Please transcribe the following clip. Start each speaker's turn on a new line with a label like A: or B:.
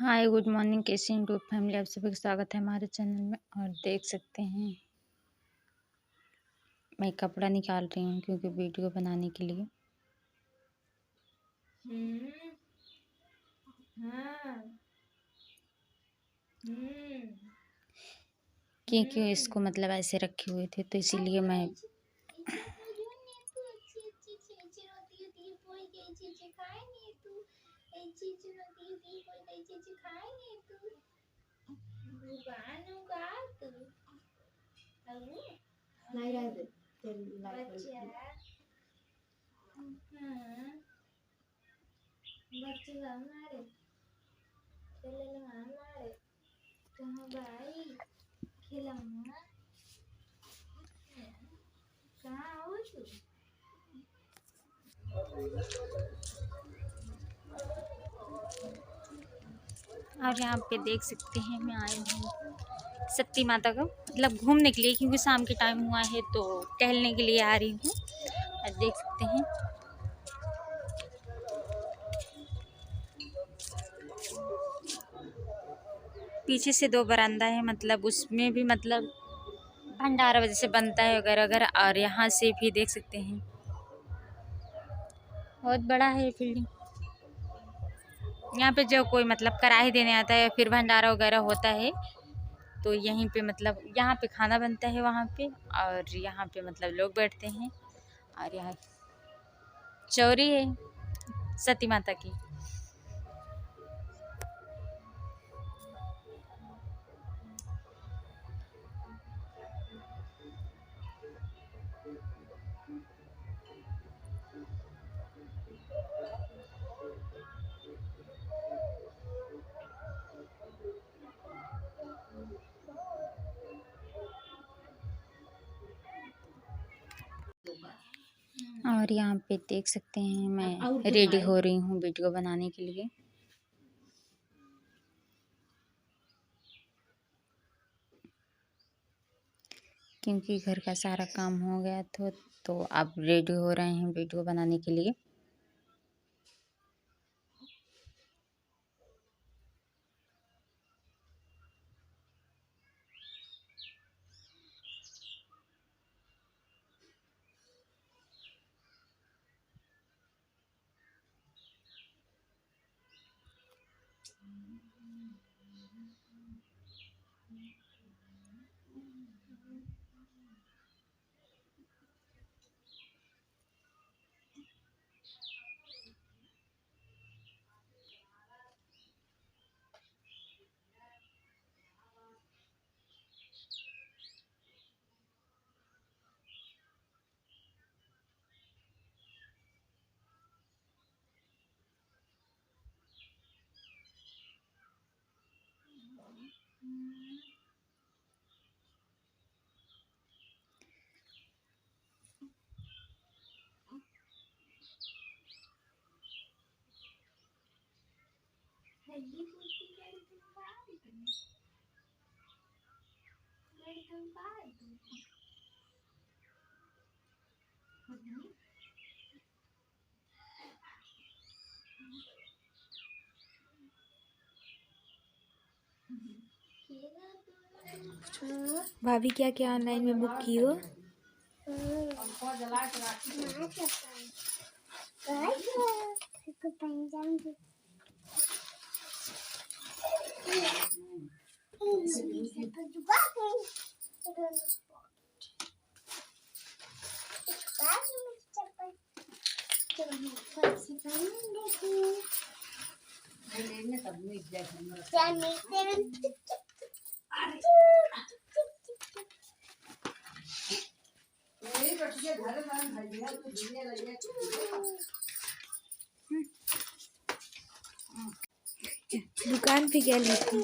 A: Hi good morning, कैसे हैं YouTube family. आप सभी का स्वागत है हमारे चैनल में। और देख सकते हैं मैं कपड़ा निकाल रही हूँ क्योंकि वीडियो बनाने के लिए। क्योंकि इसको मतलब ऐसे रखे हुए थे तो इसीलिए मैं और यहाँ पे देख सकते हैं मैं आई हूँ शक्ति माता का मतलब घूमने के लिए, क्योंकि शाम के टाइम हुआ है तो टहलने के लिए आ रही हूँ। और देख सकते हैं पीछे से 2 बरामदा है, मतलब उसमें भी मतलब भंडारा वजह से बनता है वगैरह वगैरह। और यहाँ से भी देख सकते हैं बहुत बड़ा है फील्डिंग। यहाँ पे जो कोई मतलब कराही देने आता है या फिर भंडारा वगैरह होता है तो यहीं पे मतलब यहाँ पे खाना बनता है वहाँ पे, और यहाँ पे मतलब लोग बैठते हैं। और यहाँ चौरी है सती माता की। और यहाँ पे देख सकते हैं मैं रेडी हो रही हूँ वीडियो बनाने के लिए। क्योंकि घर का सारा काम हो गया था तो अब रेडी हो रहे हैं वीडियो बनाने के लिए।
B: भाभी क्या क्या ऑनलाइन में बुक की हो? दुकान पे क्या लेती?